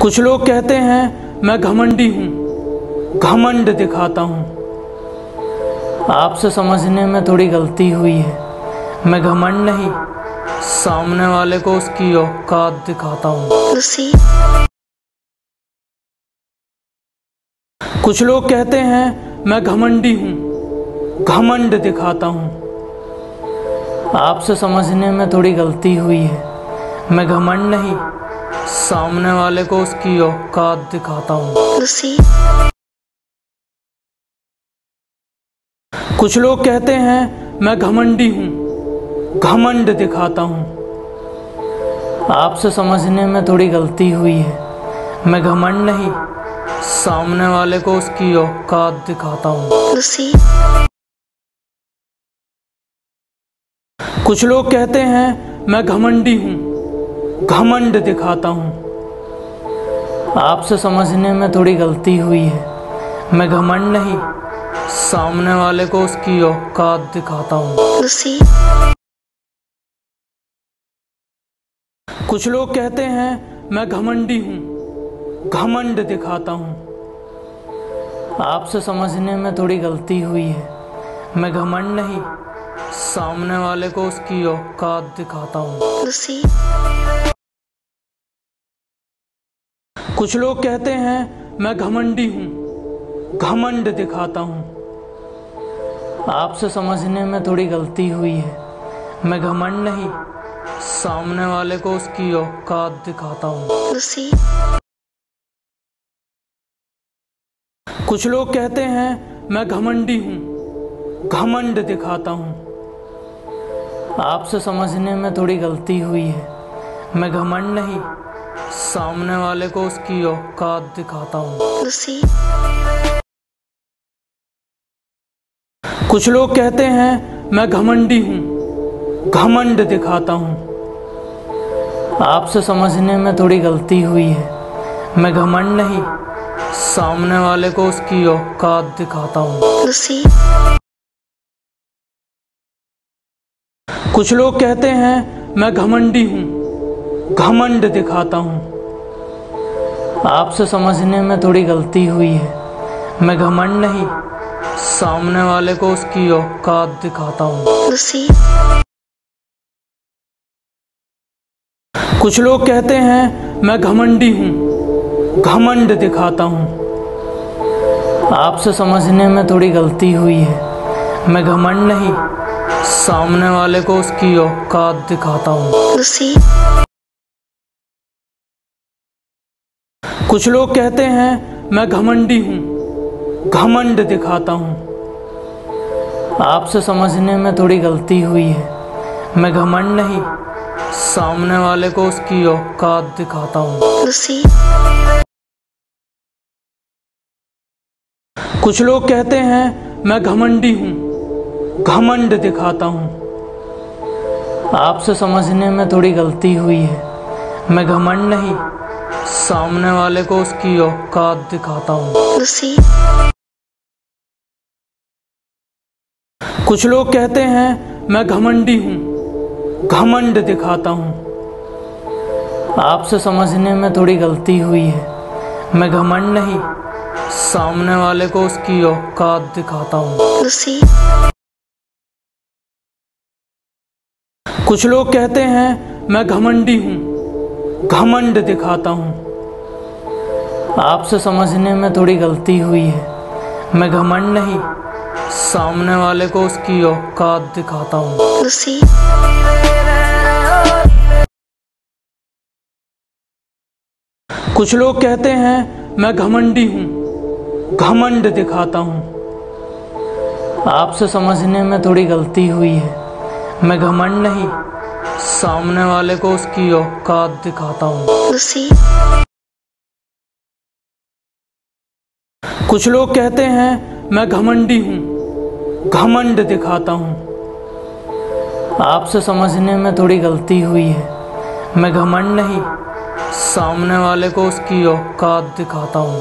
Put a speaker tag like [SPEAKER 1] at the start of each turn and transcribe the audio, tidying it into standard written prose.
[SPEAKER 1] कुछ लोग कहते हैं मैं घमंडी हूँ, घमंड दिखाता हूँ। आपसे समझने में थोड़ी गलती हुई है। मैं घमंड नहीं, सामने वाले को उसकी औकात दिखाता हूँ। कुछ लोग कहते हैं मैं घमंडी हूँ, घमंड दिखाता हूँ। आपसे समझने में थोड़ी गलती हुई है। मैं घमंड नहीं, सामने वाले को उसकी औकात दिखाता हूँ। कुछ लोग कहते हैं मैं घमंडी हूँ, घमंड दिखाता हूँ। आपसे समझने में थोड़ी गलती हुई है। मैं घमंड नहीं, सामने वाले को उसकी औकात दिखाता हूँ। कुछ लोग कहते हैं मैं घमंडी हूँ, घमंड दिखाता हूँ। आपसे समझने में थोड़ी गलती हुई है। मैं घमंड नहीं, सामने वाले को उसकी औकात दिखाता हूँ। कुछ लोग कहते हैं मैं घमंडी हूँ, घमंड दिखाता हूँ। आपसे समझने में थोड़ी गलती हुई है। मैं घमंड नहीं, सामने वाले को उसकी औकात दिखाता हूँ। कुछ लोग कहते हैं मैं घमंडी हूँ, घमंड दिखाता हूँ। आपसे समझने में थोड़ी गलती हुई है। मैं घमंड नहीं, सामने वाले को उसकी औकात दिखाता हूँ। कुछ लोग कहते हैं मैं घमंडी हूँ, घमंड दिखाता हूँ। आपसे समझने में थोड़ी गलती हुई है। मैं घमंड नहीं, सामने वाले को उसकी औकात दिखाता हूँ। कुछ लोग कहते हैं मैं घमंडी हूँ, घमंड दिखाता हूँ। आपसे समझने में थोड़ी गलती हुई है। मैं घमंड नहीं, सामने वाले को उसकी औकात दिखाता हूँ। कुछ लोग कहते हैं मैं घमंडी हूँ, घमंड दिखाता हूँ। आपसे समझने में थोड़ी गलती हुई है। मैं घमंड नहीं, सामने वाले को उसकी औकात दिखाता हूँ। कुछ लोग कहते हैं मैं घमंडी हूँ, घमंड दिखाता हूँ। आपसे समझने में थोड़ी गलती हुई है। मैं घमंड नहीं, सामने वाले को उसकी औकात दिखाता हूँ। कुछ लोग कहते हैं मैं घमंडी हूँ, घमंड दिखाता हूँ। आपसे समझने में थोड़ी गलती हुई है। मैं घमंड नहीं, सामने वाले को उसकी औकात दिखाता हूँ। कुछ लोग कहते हैं मैं घमंडी हूँ, घमंड दिखाता हूँ। आपसे समझने में थोड़ी गलती हुई है। मैं घमंड नहीं, सामने वाले को उसकी औकात दिखाता हूँ। कुछ लोग कहते हैं मैं घमंडी हूँ, घमंड दिखाता हूँ। आपसे समझने में थोड़ी गलती हुई है। मैं घमंड नहीं, सामने वाले को उसकी औकात दिखाता हूँ। कुछ लोग कहते हैं मैं घमंडी हूँ, घमंड दिखाता हूँ। आपसे समझने में थोड़ी गलती हुई है। मैं घमंड नहीं, सामने वाले को उसकी औकात दिखाता हूँ। कुछ लोग कहते हैं मैं घमंडी हूँ, घमंड दिखाता हूँ। आपसे समझने में थोड़ी गलती हुई है। मैं घमंड नहीं, सामने वाले को उसकी औकात दिखाता हूँ। कुछ लोग कहते हैं मैं घमंडी हूँ, घमंड दिखाता हूँ। आपसे समझने में थोड़ी गलती हुई है। मैं घमंड नहीं, सामने वाले को उसकी औकात दिखाता हूँ।